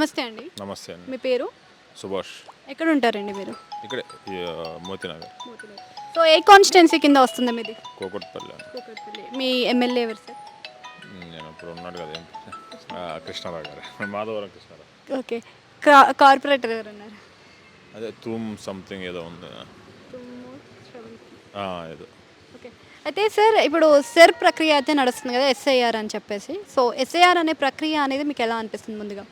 నమస్తే అండి. నమస్తే అండి. మీ పేరు? సుభాష్. ఎక్కడ ఉంటారండి మీరు? ఇక్కడే మోతీనగర్. మోతిలాల్. సో ఏ కాన్స్టిట్యున్సీ కింద వస్తుంది మీది? కూకట్పల్లి అండి. కూకట్పల్లి. మీ ఎమ్మెల్యే ఎవరు సార్? నేను ఇప్పుడు ఉన్నాడు కదా ఏంటి కృష్ణారావు గారు. మాధవరం కృష్ణారావు. ఓకే. కార్పొరేటర్ ఎవరున్నారు? అదే తూమ్ సంథింగ్ ఏదో ఉంది. ఏదో ఓకే. అయితే సార్ ఇప్పుడు సెర్ ప్రక్రియ అయితే నడుస్తుంది కదా, ఎస్ఐఆర్ అని చెప్పేసి. సో ఎస్ఐఆర్ అనే ప్రక్రియ అనేది మీకు ఎలా అనిపిస్తుంది ముందుగా?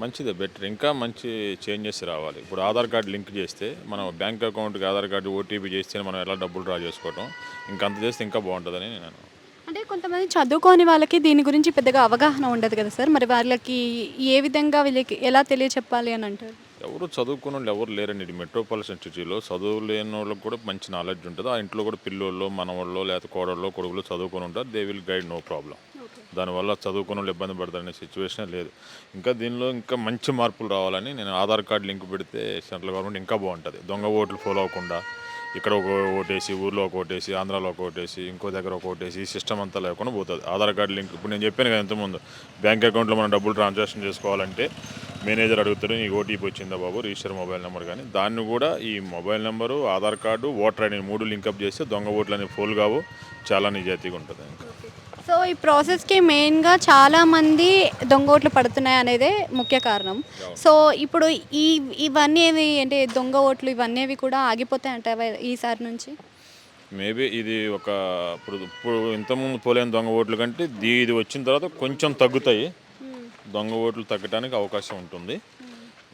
మంచిదే, బెటర్. ఇంకా మంచి చేంజెస్ రావాలి. ఇప్పుడు ఆధార్ కార్డు లింక్ చేస్తే మనం బ్యాంక్ అకౌంట్కి ఆధార్ కార్డు ఓటీపీ చేస్తే మనం ఎలా డబ్బులు డ్రా చేసుకోవటం, ఇంకంత చేస్తే ఇంకా బాగుంటుందని నేను. అంటే కొంతమంది చదువుకోని వాళ్ళకి దీని గురించి పెద్దగా అవగాహన ఉండదు కదా సార్, మరి వాళ్ళకి ఏ విధంగా వీళ్ళకి ఎలా తెలియచెప్పాలి అని అంటారు? ఎవరు చదువుకున్న వాళ్ళు ఎవరు లేరండి. ఇది మెట్రోపాలిటన్ సిటీలో చదువు లేని వాళ్ళకి కూడా మంచి నాలెడ్జ్ ఉంటుంది. ఆ ఇంట్లో కూడా పిల్లోళ్ళు మనవాళ్ళు లేకపోతే కోడళ్ళు కొడుకులు చదువుకొని ఉంటారు. They will guide, no problem. దానివల్ల చదువుకున్న వాళ్ళు ఇబ్బంది పడతారనే సిచ్యువేషనే లేదు. ఇంకా దీనిలో ఇంకా మంచి మార్పులు రావాలని నేను ఆధార్ కార్డు లింక్ పెడితే సెంట్రల్ గవర్నమెంట్ ఇంకా బాగుంటుంది. దొంగ ఓట్లు ఫాలో అవ్వకుండా ఇక్కడ ఒక ఓటేసి, ఊర్లో ఒక ఓటేసి, ఆంధ్రాలో ఒక ఓటేసి, ఇంకో దగ్గర ఒక ఓటేసి, ఈ సిస్టమ్ అంతా లేకుండా పోతుంది. ఆధార్ కార్డు లింక్ ఇప్పుడు నేను చెప్పాను కదా ఇంతకుముందు, బ్యాంక్ అకౌంట్లో మనం డబ్బులు ట్రాన్సాక్షన్ చేసుకోవాలంటే మేనేజర్ అడుగుతాడు, నీకు ఓటీపీ వచ్చిందా బాబు, రిజిస్టర్ మొబైల్ నెంబర్. కానీ దాన్ని కూడా ఈ mobile number, Aadhaar card, voter ID 3 link up చేస్తే దొంగ ఓట్లు అనేవి ఫోల్ కావు, చాలా నిజాయితీగా ఉంటుంది. ఇంకా సో ఈ ప్రాసెస్కి మెయిన్గా చాలామంది దొంగ ఓట్లు పడుతున్నాయి అనేదే ముఖ్య కారణం. సో ఇప్పుడు ఇవన్నీ అంటే దొంగ ఓట్లు ఇవన్నీ కూడా ఆగిపోతాయి అంటావా ఈసారి నుంచి? మేబీ ఇది ఇప్పుడు ఇంతకుముందు పోలేని దొంగ ఓట్లు కంటే ఇది వచ్చిన తర్వాత కొంచెం తగ్గుతాయి. దొంగ ఓట్లు తగ్గడానికి అవకాశం ఉంటుంది.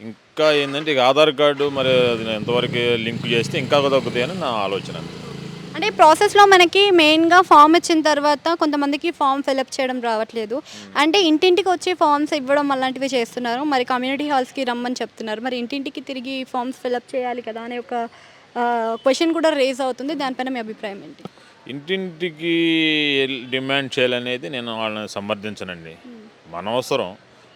ఇంకా ఏంటంటే ఇక ఆధార్ కార్డు మరి అది ఎంతవరకు లింక్ చేస్తే ఇంకా తగ్గుతాయని నా ఆలోచన. అంటే ఈ ప్రాసెస్లో మనకి మెయిన్గా ఫామ్ ఇచ్చిన తర్వాత కొంతమందికి ఫామ్ ఫిలప్ చేయడం రావట్లేదు. అంటే ఇంటింటికి వచ్చి ఫామ్స్ ఇవ్వడం అలాంటివి చేస్తున్నారు. మరి కమ్యూనిటీ హాల్స్కి రమ్మని చెప్తున్నారు. మరి ఇంటింటికి తిరిగి ఫామ్స్ ఫిలప్ చేయాలి కదా అనే ఒక క్వశ్చన్ కూడా రేజ్ అవుతుంది. దానిపైన మీ అభిప్రాయం ఏంటి? ఇంటింటికి డిమాండ్ చేయాలనేది నేను వాళ్ళని సమర్థించనండి. మన అవసరం.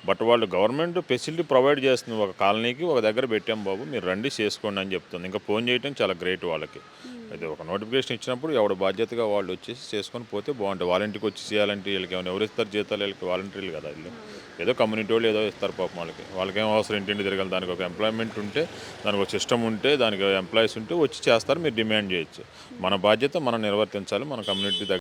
బట్ వాళ్ళు గవర్నమెంట్ ఫెసిలిటీ ప్రొవైడ్ చేస్తుంది. ఒక కాలనీకి ఒక దగ్గర పెట్టాం బాబు, మీరు రండి చేసుకోండి అని చెప్తుంది. ఇంకా ఫోన్ చేయడం చాలా గ్రేట్ వాళ్ళకి. అయితే ఒక నోటిఫికేషన్ ఇచ్చినప్పుడు ఎవడ బాధ్యతగా వాళ్ళు వచ్చేసి చేసుకొని పోతే బాగుంటుంది. వాలంటీర్కి వచ్చి చేయాలంటే వీళ్ళకి ఏమైనా ఎవరు ఇస్తారు జీతాలు? వీళ్ళకి వాలంటీర్లు కదా వీళ్ళు. ఏదో కమ్యూనిటీ వాళ్ళు ఏదో ఇస్తారు పాపం వాళ్ళకేం అవసరం ఇంటింటి తిరగాలి. దానికి ఒక ఎంప్లాయ్మెంట్ ఉంటే, దానికి ఒక సిస్టమ్ ఉంటే, దానికి ఎంప్లాయీస్ ఉంటే వచ్చి చేస్తారు. మీరు డిమాండ్ చేయొచ్చు. మన బాధ్యత మనం నిర్వర్తించాలి. మన కమ్యూనిటీ